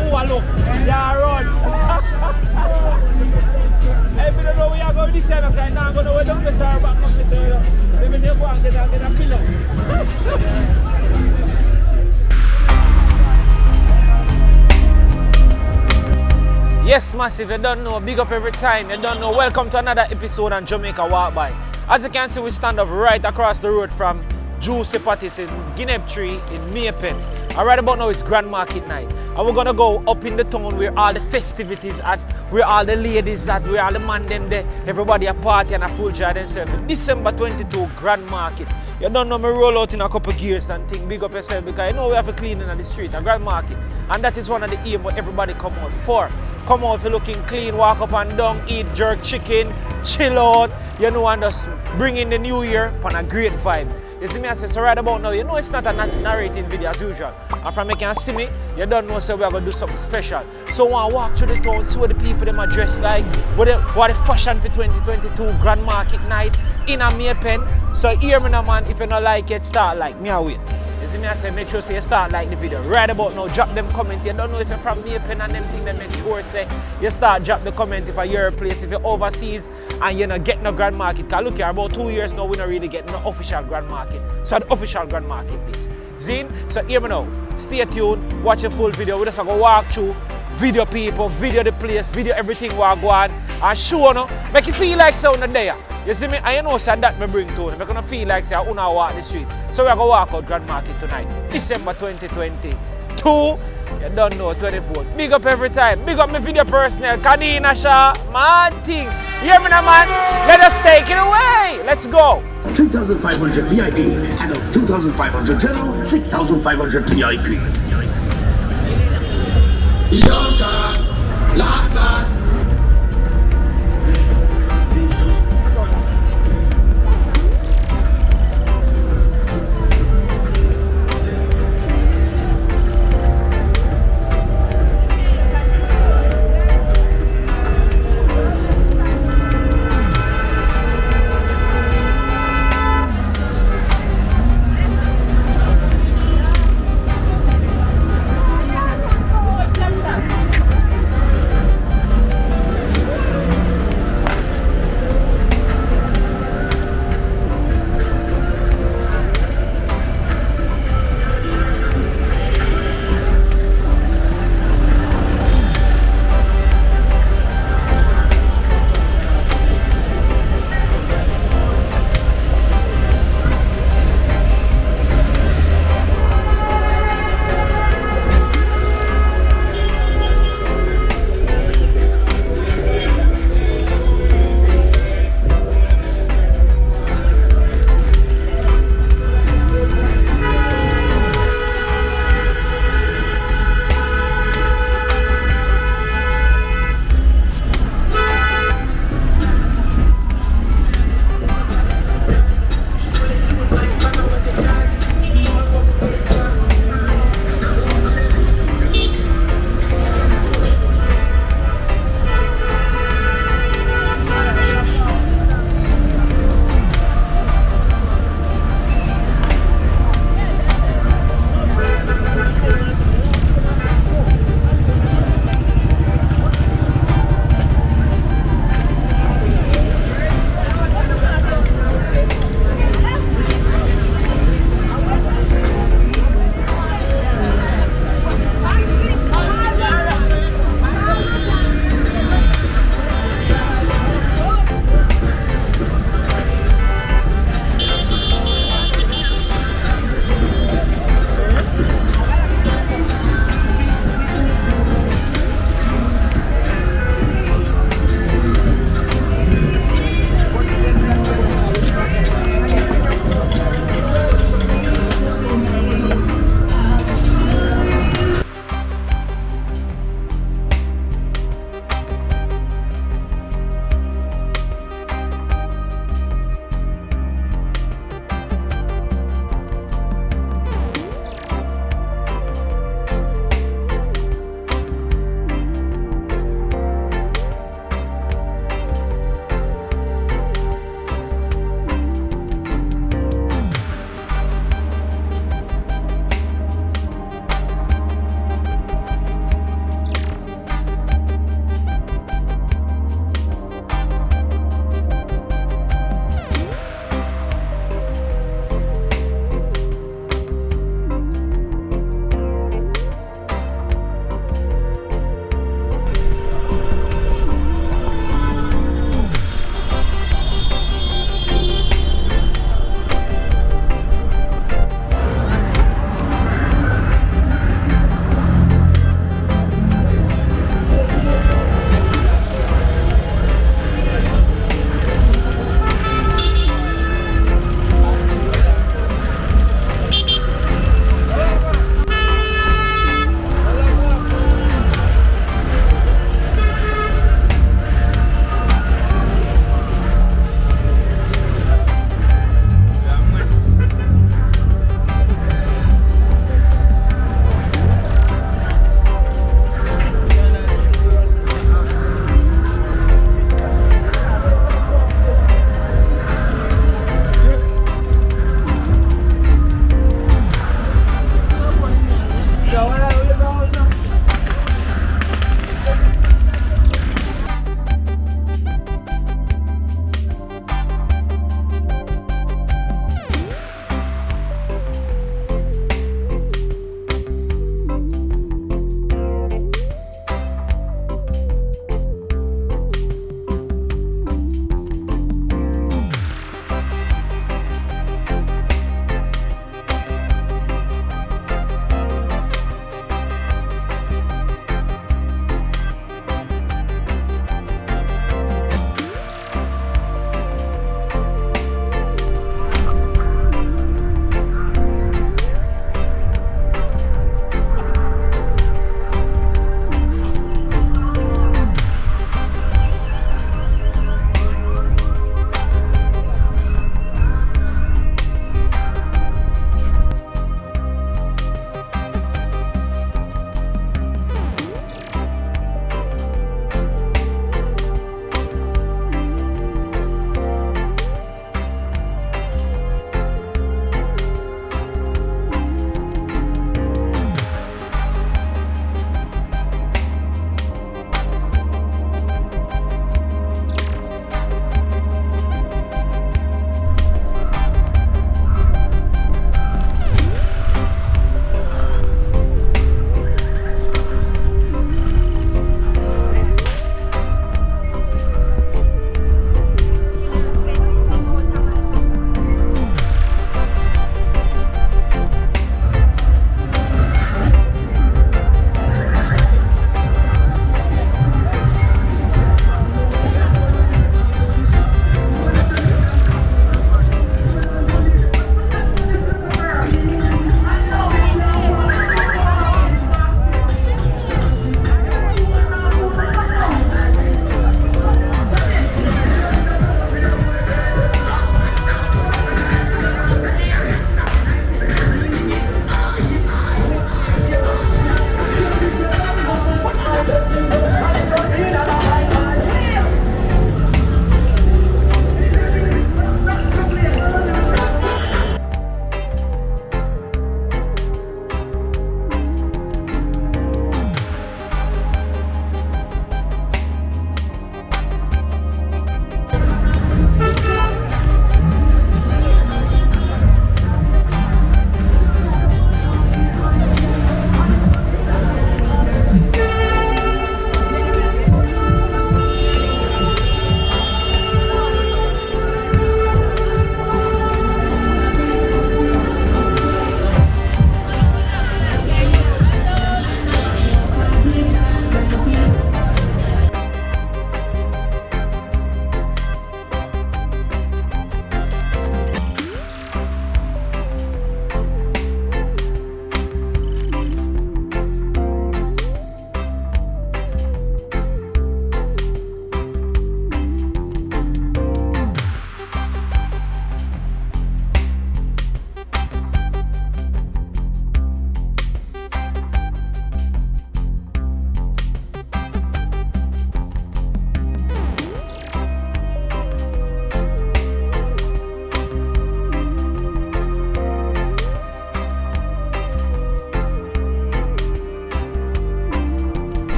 who I look. Yeah, run. Hey, we don't know where you're going this year, okay? Now I'm going to wait down the side back up this year. Let me go and get a pillow. Yes, massive, you don't know, big up every time, you don't know. Welcome to another episode on Jamaica Walk By. As you can see, we stand up right across the road from Juicy Patties in Guinea Tree in Maypen. And right about now it's Grand Market night. And we're gonna go up in the town where all the festivities at, where all the ladies at, where all the man them there, everybody a party and a full joy themselves. December 22, Grand Market. You don't know me roll out in a couple gears and think big up yourself because you know we have to clean in the street, a Grand Market. And that is one of the aim what everybody come out for. Come out for looking clean, walk up and down, eat jerk chicken, chill out, you know, and just bring in the new year on a great vibe. You see me, I say, so right about now, you know it's not a narrating video as usual. And from you can see me, you don't know, so we are going to do something special. So I want to walk through the town, see what the people them are dressed like, what the fashion for 2022 Grand Market night in a Maypen. So hear me now, man, if you don't like it, start like me, I wait. You see me, I say, make sure you start like the video. Right about now, drop them comment. You don't know if you're from Maypen and them thing, then make sure say you start drop the comment if you're a place, if you're overseas and you don't get no Grand Market. Because look here, about 2 years now, we don't really get no official Grand Market. So the official Grand Market is Zine. So hear me now, stay tuned, watch the full video. We just go walk through, video people, video the place, video everything we are going and show you, make it feel like sound there. You see me, I know that me bring to you. I'm going to feel like I want to walk the street. So we're going to walk out Grand Market tonight, December 2022. You don't know, 24th. Big up every time. Big up my video personnel, Kadina Shah, man thing. Hear me now, man? Let us take it away. Let's go. 3,500 VIP, adults 2,500 general, 6,500 VIP. Young class, last class.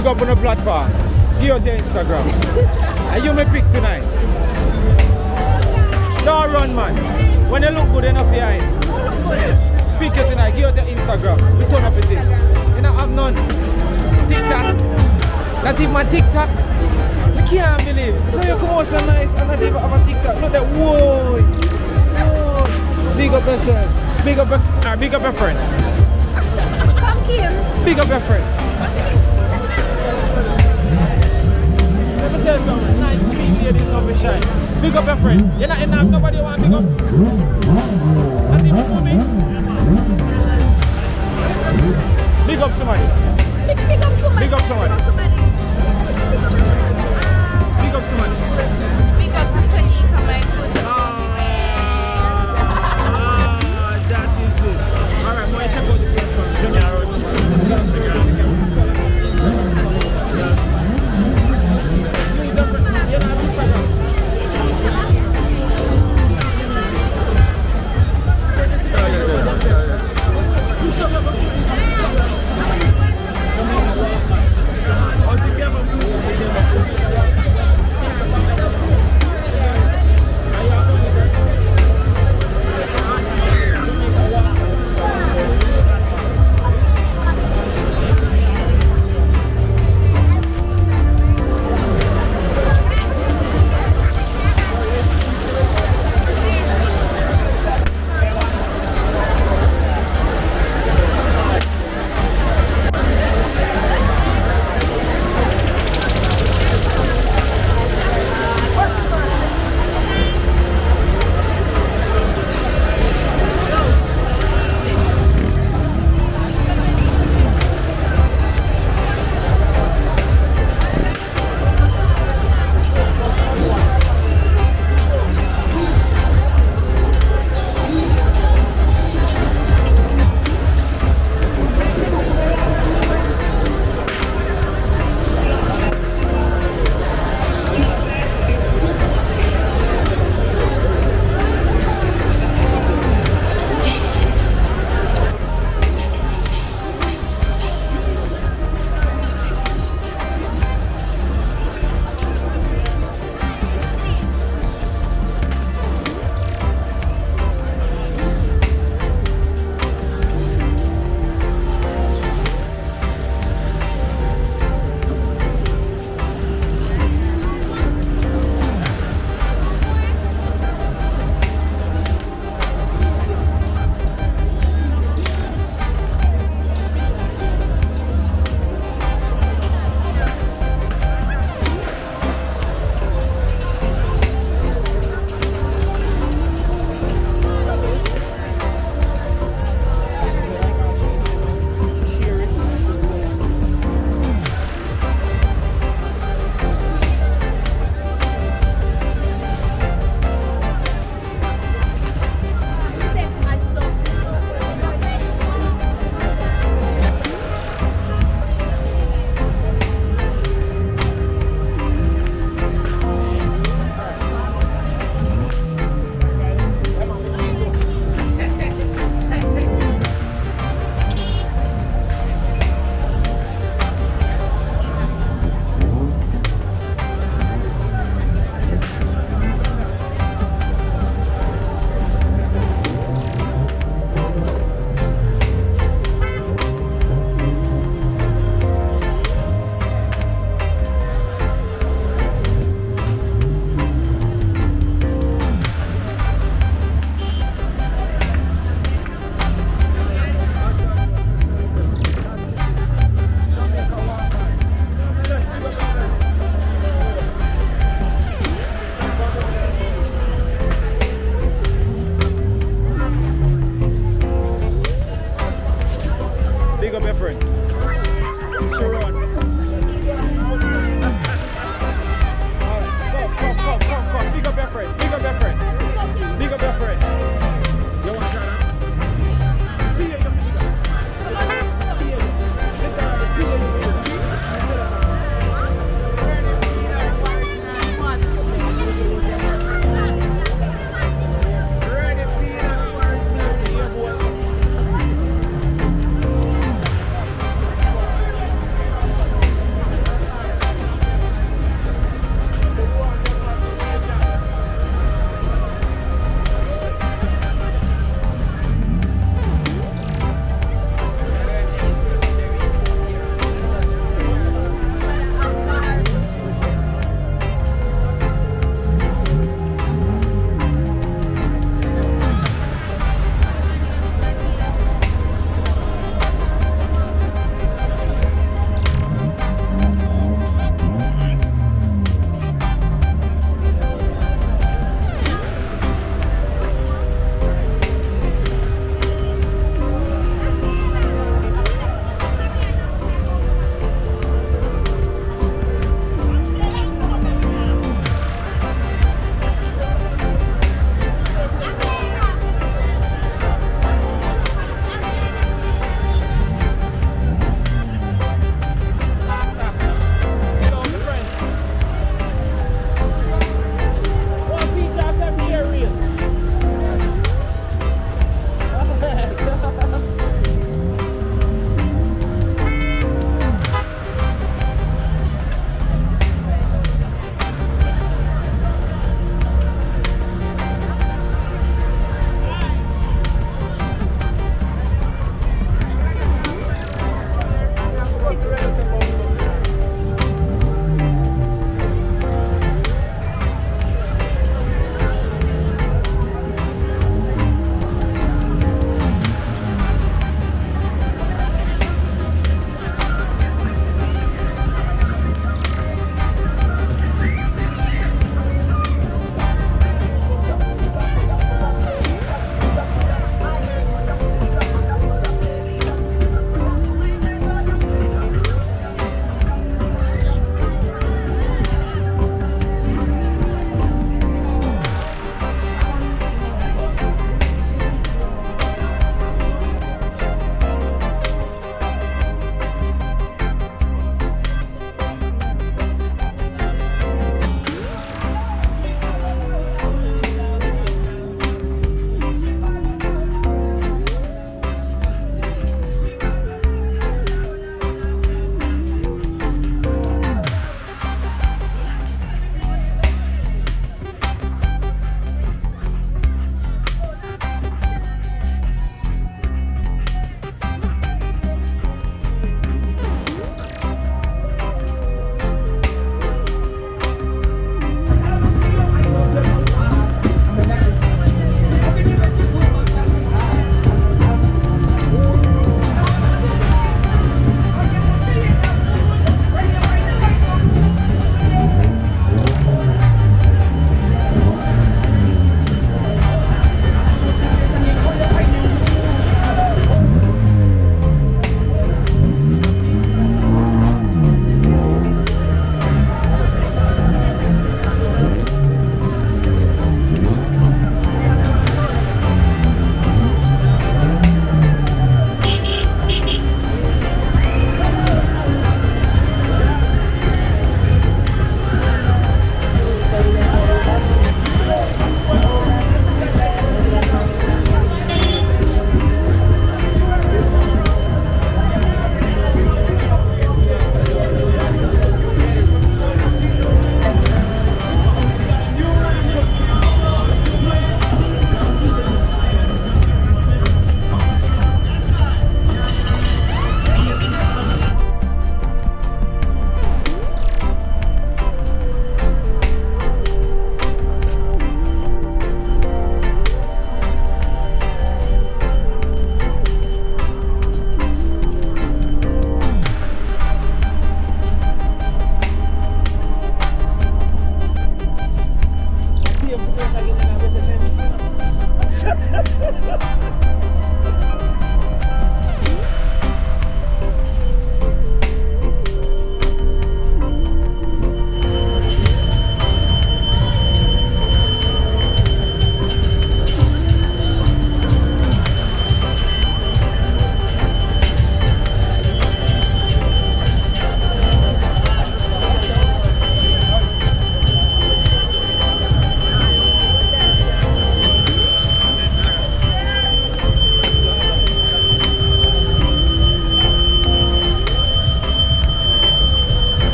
big up on the platform. Give out your Instagram. And you may pick tonight. Don't run, man. When you look good enough behind, pick it tonight. Give out your Instagram. We turn up with it. You don't have none. TikTok. Not even my TikTok. I can't believe. So you come out so nice and not even have a TikTok. Look at whoa. Whoa. Big up yourself. Big up your friend. Come here. Big up your friend. Let me tell you something. Nice sweet ladies love me shine. Big up your friend. You're not enough. Nobody want big up. Not even for me. Big up somebody. Big up somebody. Big up somebody. Big up somebody. Big up to Shanika, my good. That is it. Alright, boy, check out the platform.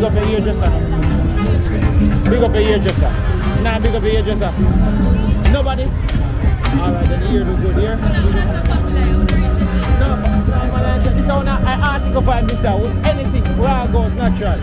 big up your hairdresser. Big up your hairdresser. Nah, big up your hairdresser. Nobody? Alright, then the hair look good here. No, man, this is one I article by this out with anything, raw goes natural.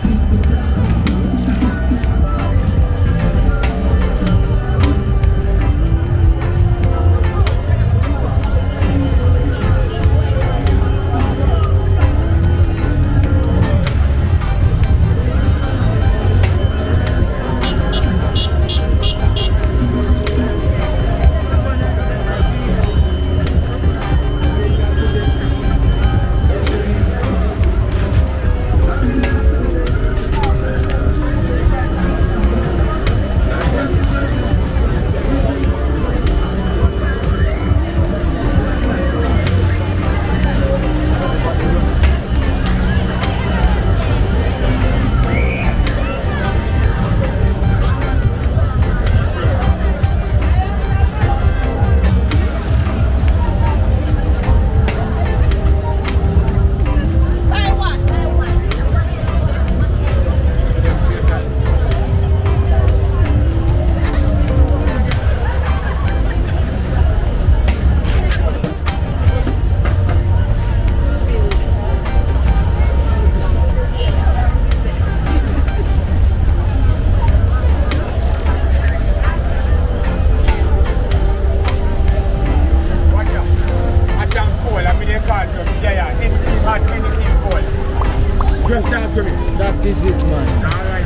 Just after me. That is it, man. Alright,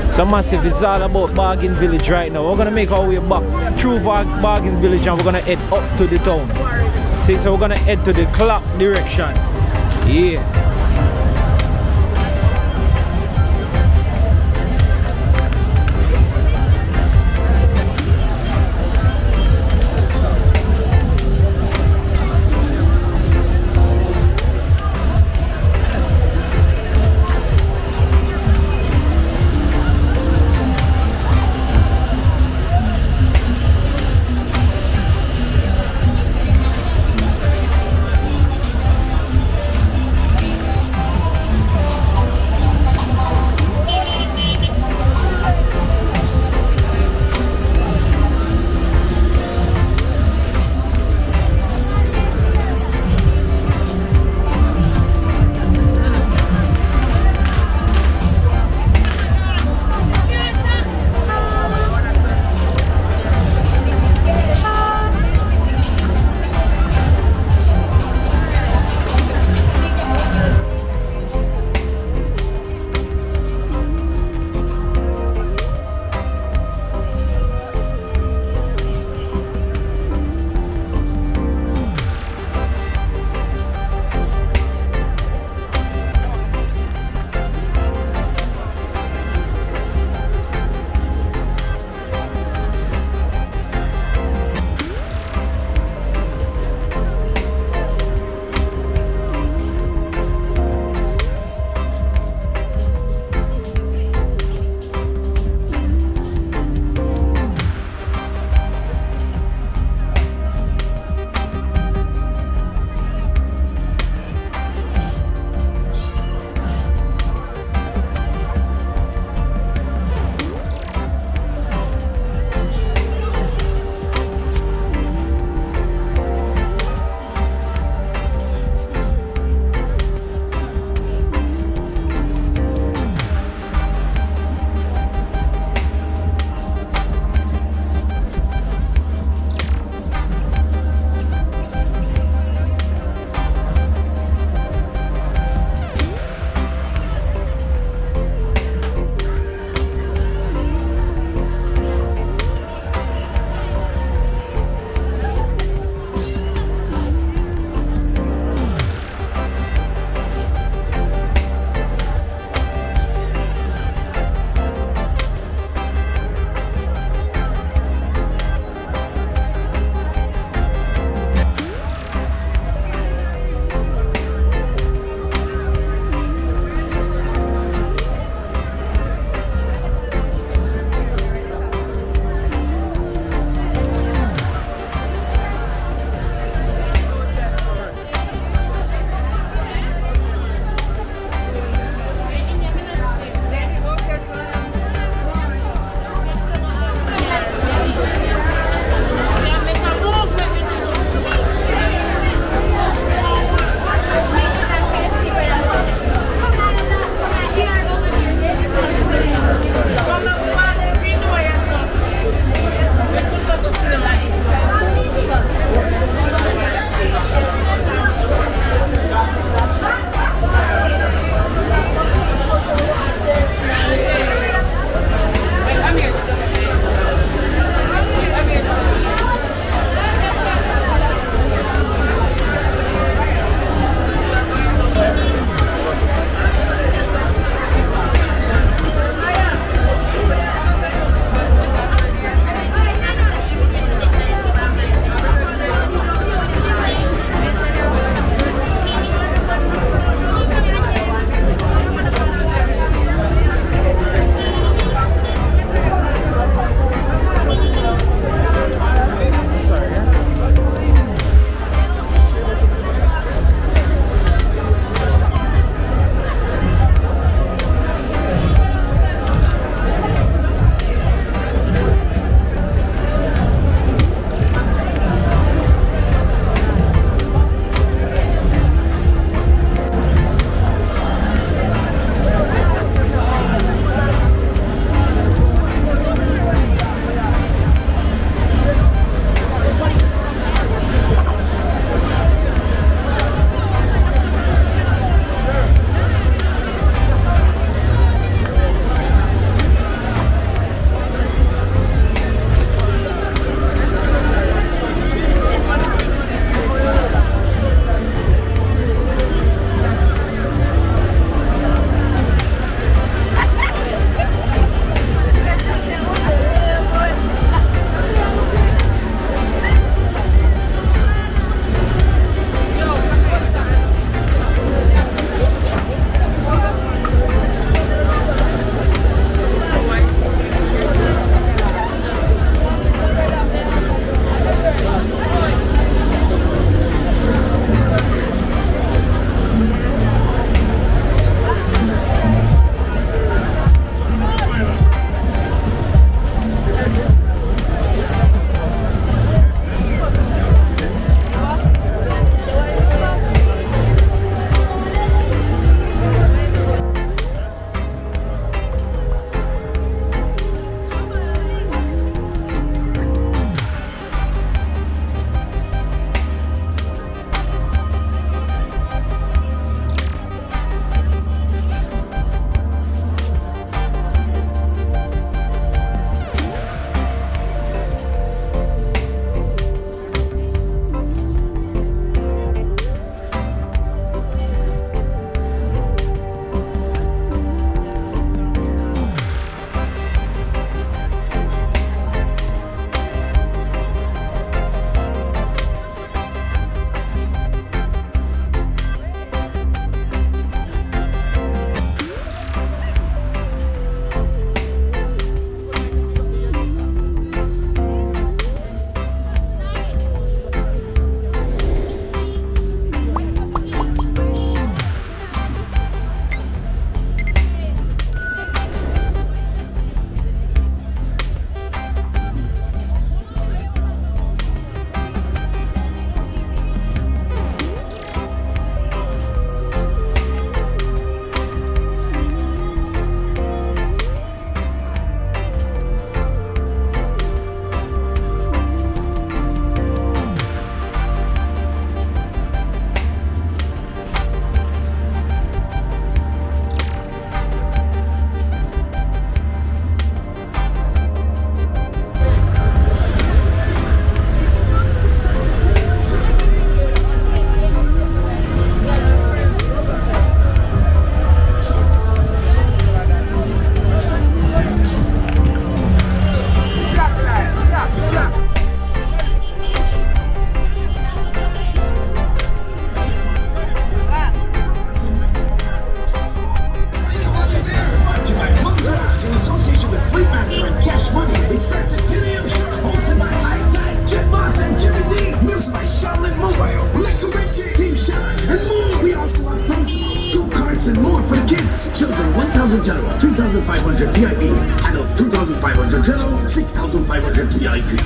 So massive, it's all about Bargain Village right now. We're gonna make our way back through Bargain Village and we're gonna head up to the town. See, so we're gonna head to the clock direction. Yeah. Children 1,000 general, 3,500 VIP. Adults 2,500 general, 6,500 VIP.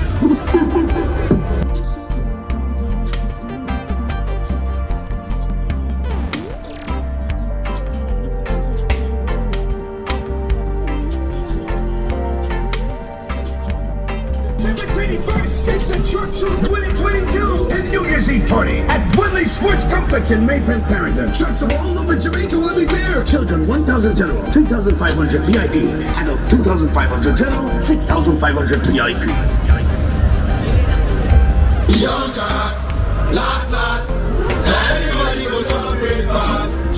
It's a Truck Show 2022 and New Year's Eve party at Woodley Sports Complex in Maypen, Clarendon. Trucks from all over Jamaica will be there. Children 1,000 general, 3,500 VIP. Adults 2,500 general, 6,500 VIP. Youngest, last, everybody go to a breakfast.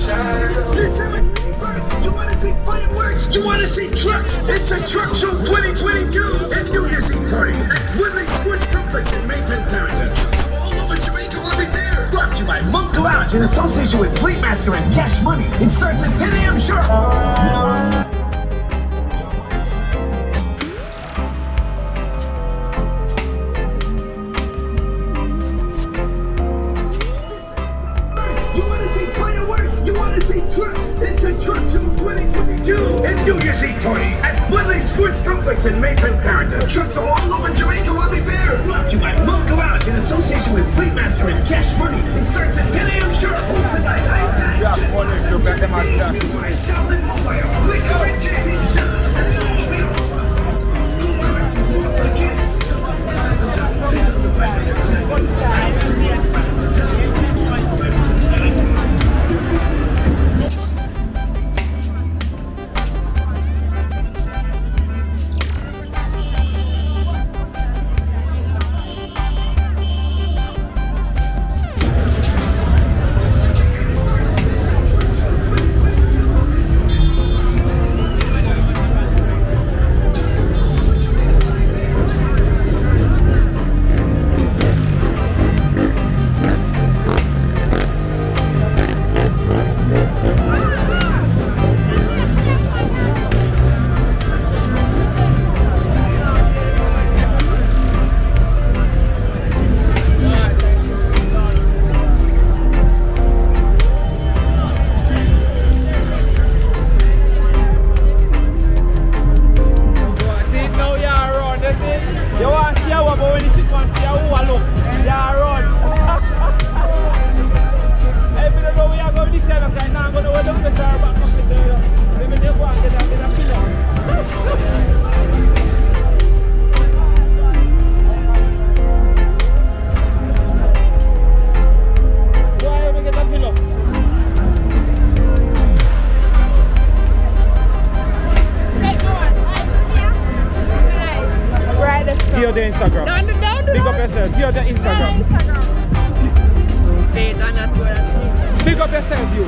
December 1st, you wanna see fireworks? You wanna see trucks? It's a Truck Show 2022 and New Year's Eve party at Woodley Sports Complex in Maypen, Clarendon. Trucks from all over Jamaica will be there. Brought to you by Monk Garage in association with Fleetmaster and Cash Money. It starts at 10 a.m. sharp. It's a Truck Show 2022 and New Year's Eve party at Woodley Sports Complex in Maypen, Clarendon. Trucks from all over Jamaica will be there. Brought to you by Monk Garage in association with Fleetmaster and Cash Money. It starts at 10 a.m. sharp. Hosted by Shaolin Mobile, Liquor and Team Shop. We don't smoke, school cards and more for the kids. Give the Instagram. Big up yourself. Give the Instagram. Big up yourself, you.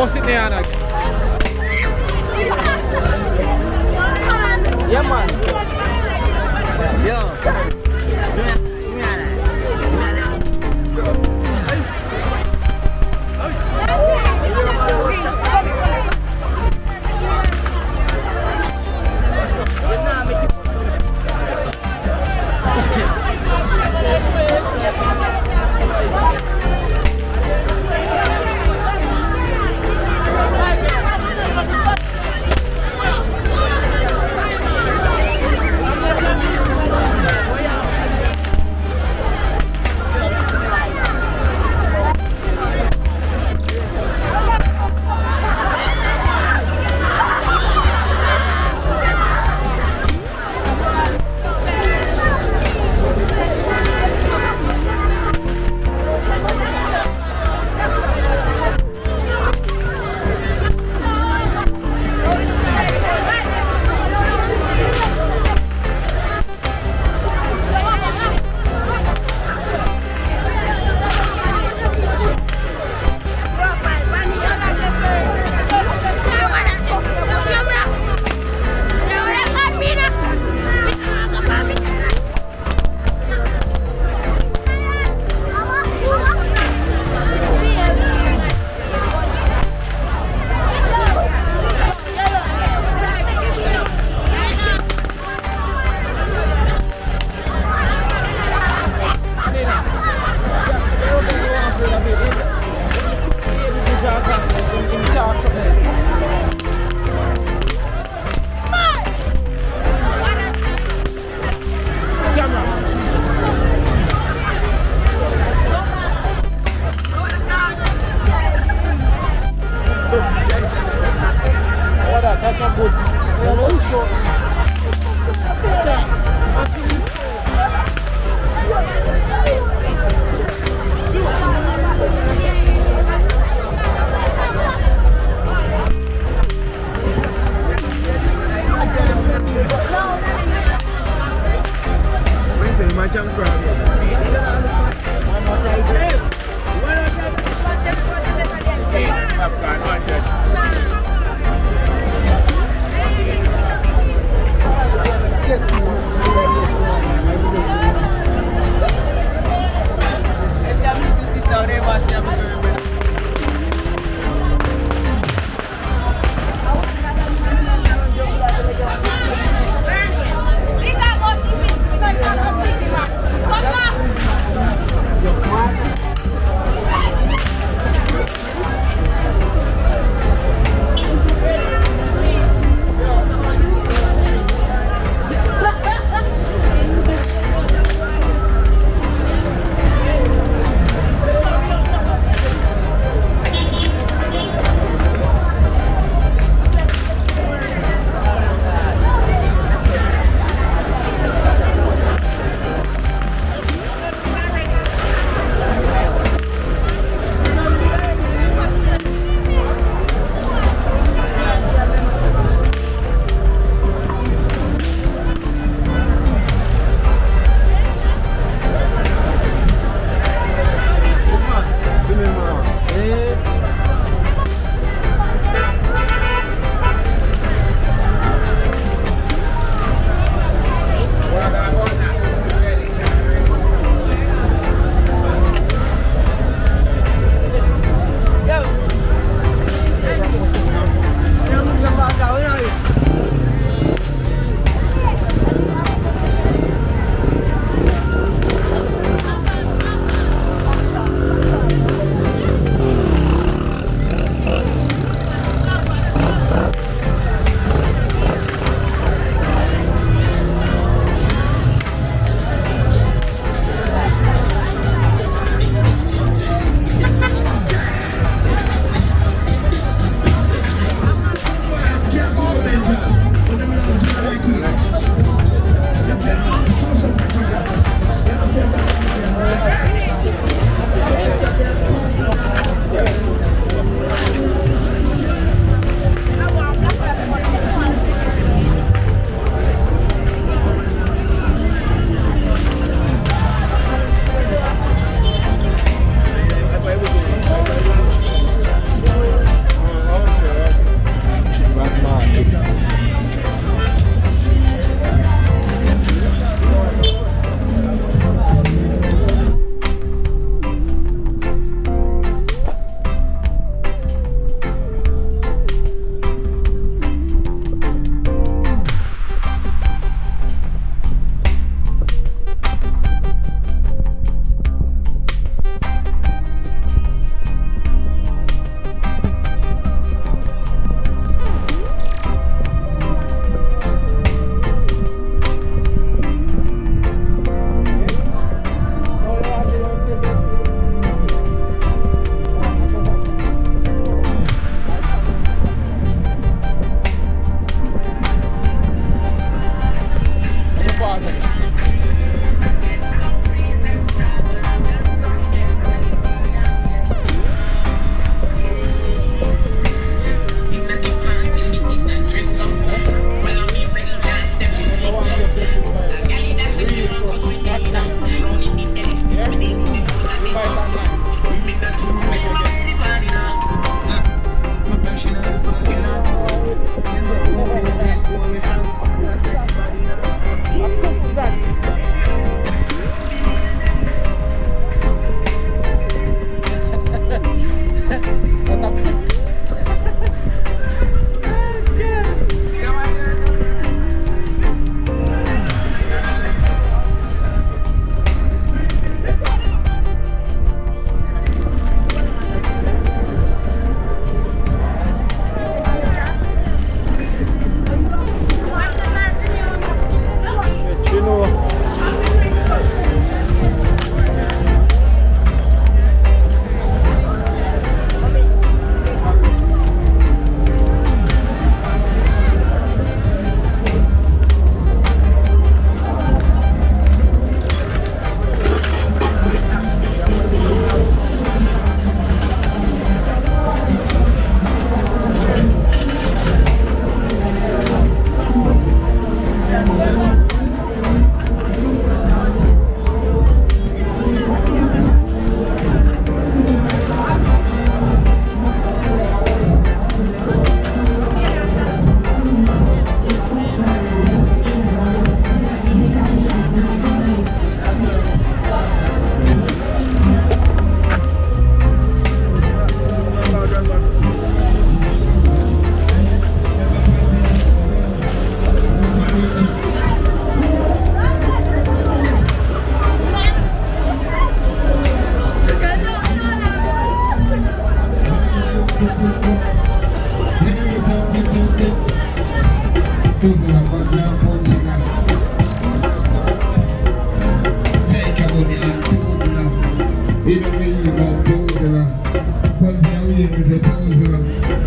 Bust it there, Anna. Yeah, man. Yo.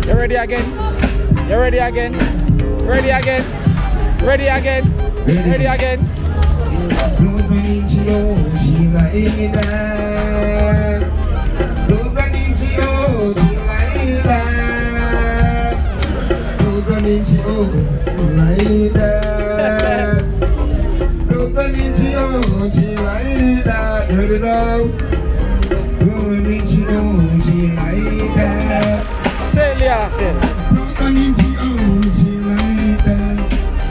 You ready again? You ready again? Ready again? Ready again? Ready again? Say it, Leah, say it.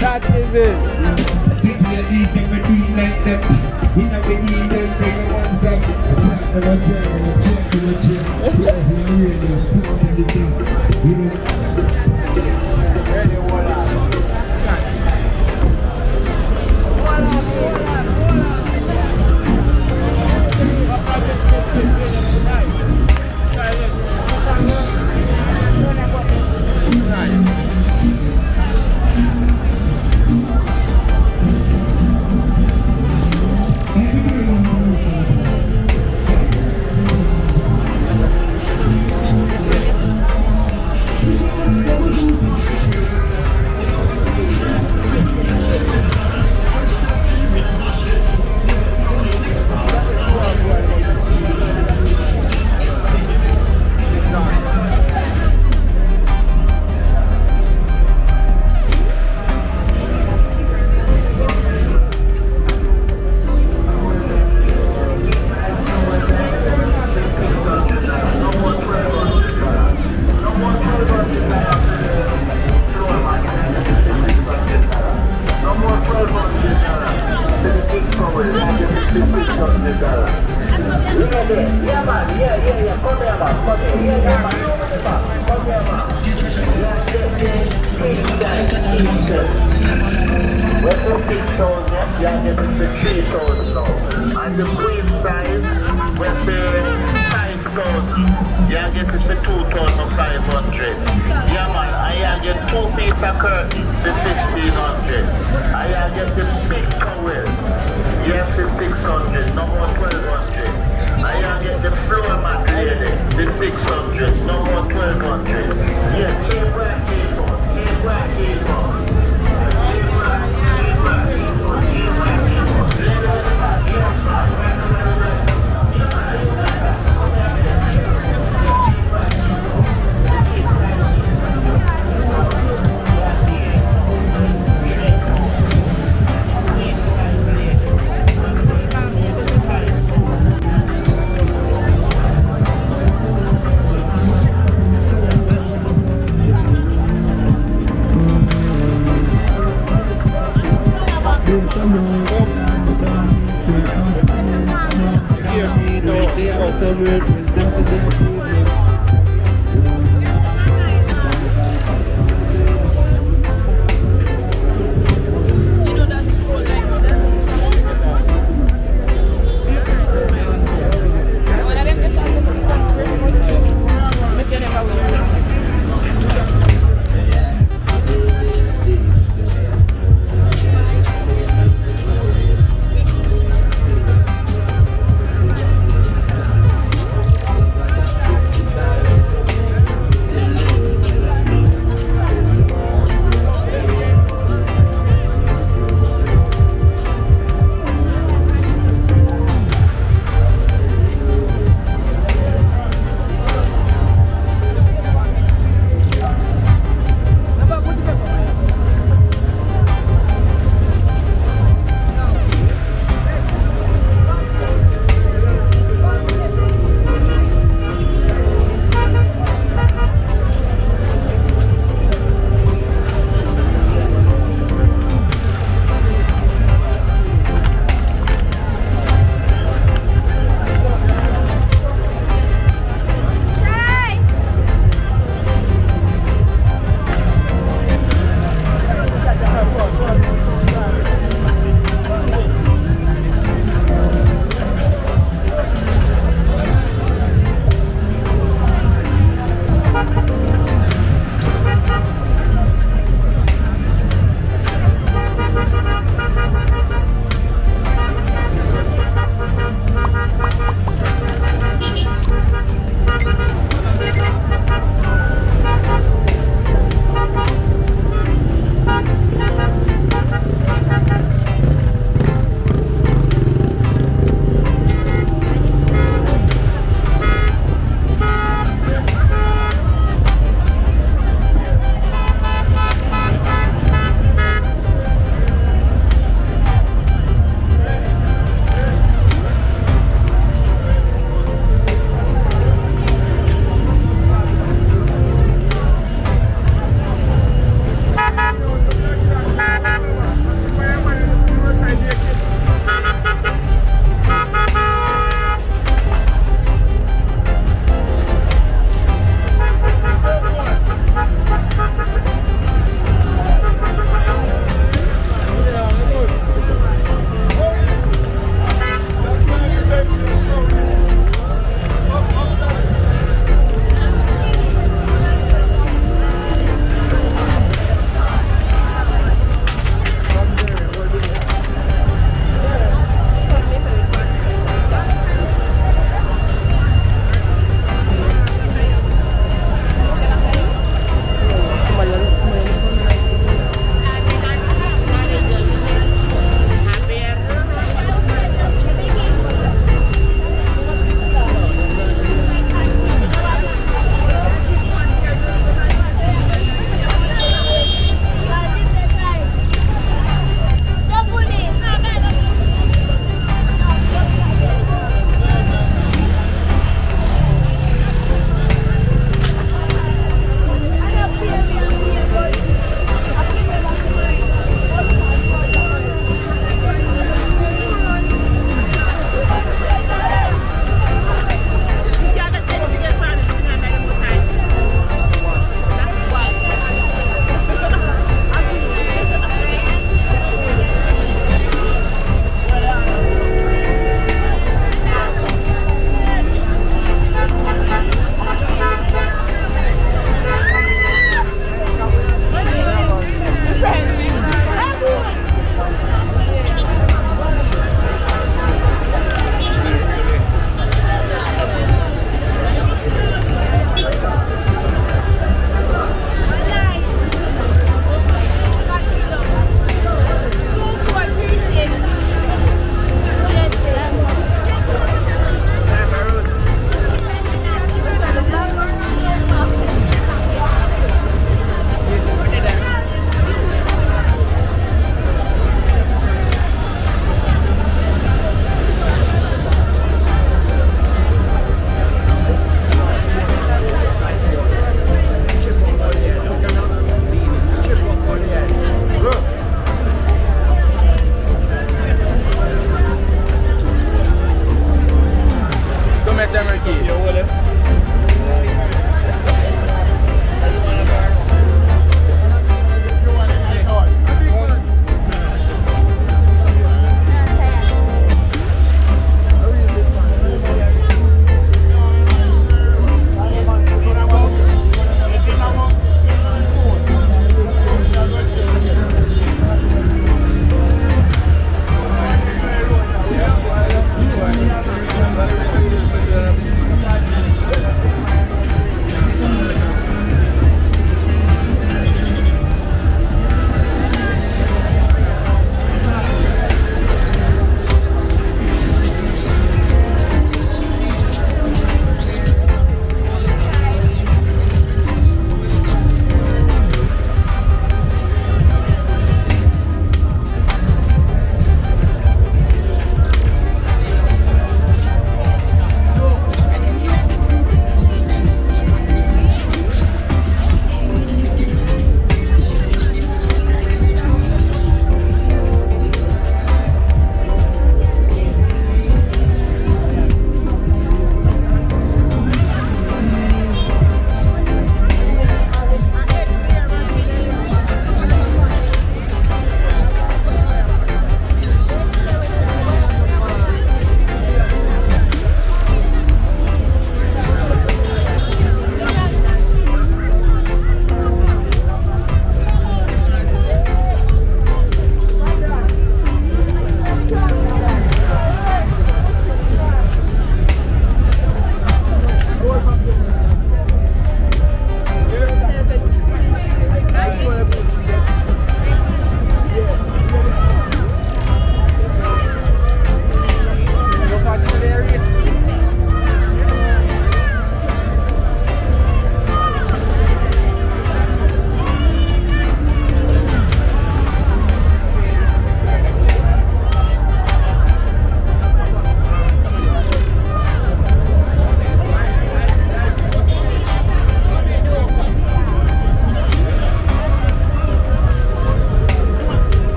That is it. And the queen size, when the 5,000, you get it for 2,500. Yeah man, I get 2 feet of curtain for 1,600. I get the big towel, yes for 600, no more 1,200. I get the floor mat lady, the 600, no more 1,200. Yeah, cheap work, cheap work, cheap work, cheap work. You know that's cool, like that. One of them just has to put it on first. Make you never wear it.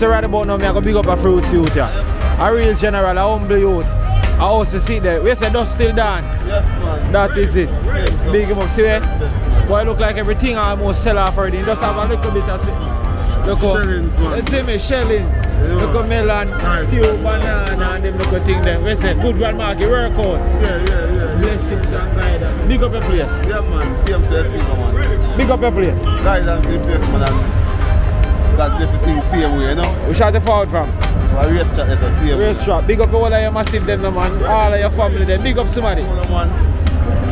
So right about now, I go big up a fruit youth, yeah. A real general, a humble youth. I also sit there. We say dust still down. Yes, man. That is it. Big him up, see there? Boy, look like everything almost sell off already. Just have a little bit of look Shellings, man. let's see me, shellings. Yeah. Look at melon, Nice, few man. banana and them look at thing there. We say good grandma, work out. Yeah. Blessings and guidance. Big up your place. Yeah, man. Same to everything, man. Big up your place. Guidance in place, man. And God bless the thing same way, you know. We shot the forward from. A race track is the same way. Race trap. Big up all of your massive them, man. All of your family them. Big up somebody. Man.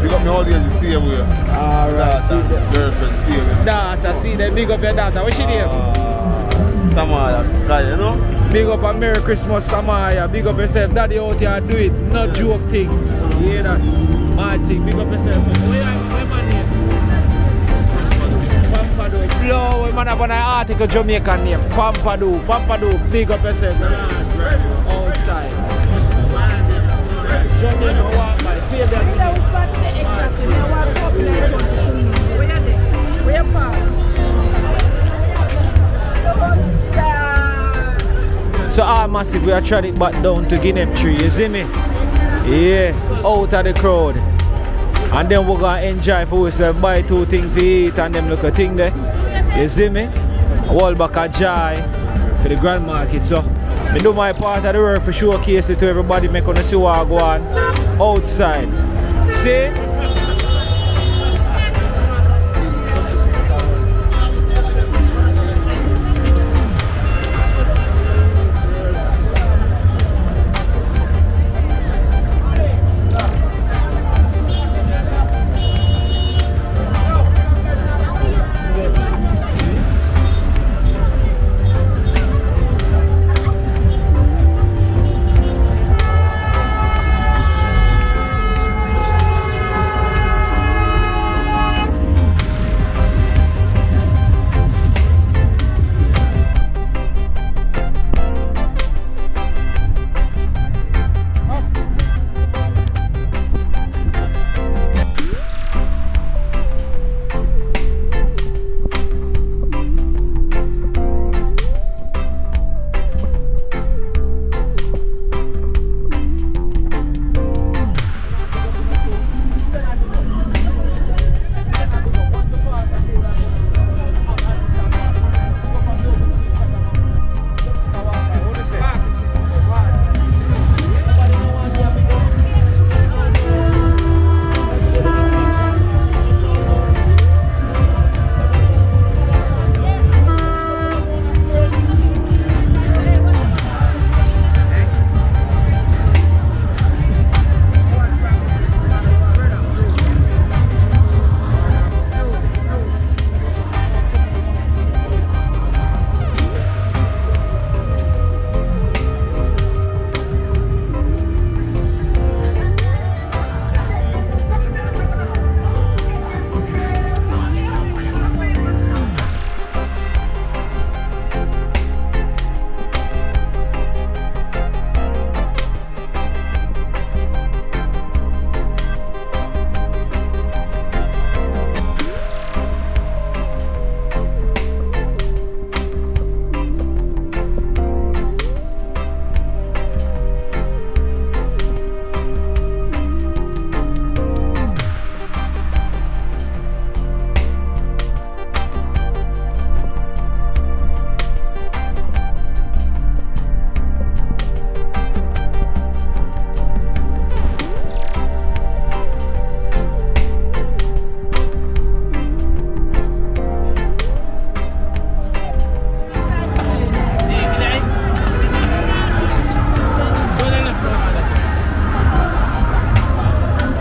Pick up my audience the same way. Alright. Daughter, girlfriend, same way. Daughter, see them. Big up your daughter. What's she name? Samaya, guy, you know. Big up a Merry Christmas, Samaya. Big up yourself. Daddy out here do it. No joke thing. You hear that? Mad thing. Big up yourself. Where my name? Pampado. Blow. We man have an article Jamaican name. Pampado. Big up yourself. Outside. Jamaica walk by. See them. So massive, we are trying it back down to Guinea Tree, you see me? Yeah, out of the crowd. And then we're gonna enjoy for ourselves, buy 2 things to eat and them look a thing there. You see me? Wall back a joy for the grand market. So I do my part of the work for showcase it to everybody, make on see what I go on outside. See?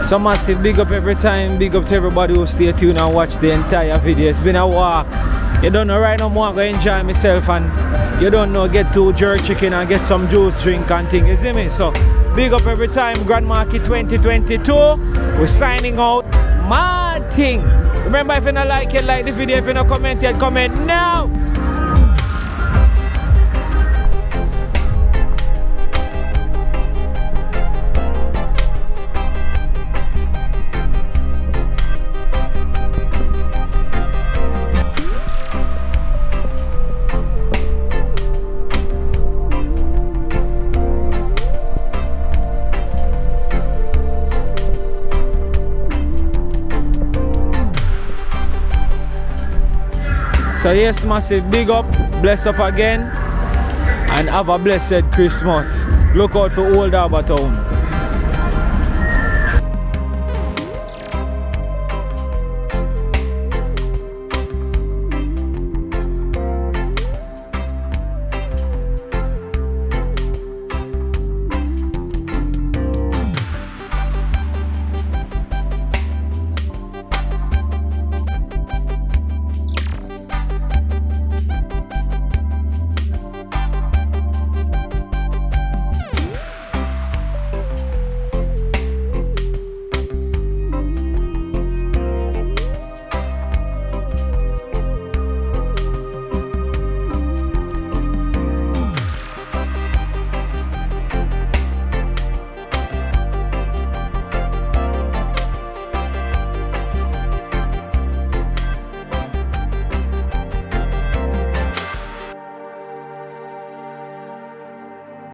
So massive big up every time, big up to everybody who stay tuned and watch the entire video. It's been a walk. You don't know right now, I'm going to enjoy myself, and you don't know, get to jerk chicken and get some juice drink and things, you see me? So big up every time, Grand Market 2022. We're signing out. Mad thing. Remember, if you don't like it, like the video. If you don't comment yet, comment now. So yes, massive big up, bless up again, and have a blessed Christmas. Look out for Old Harbour Town.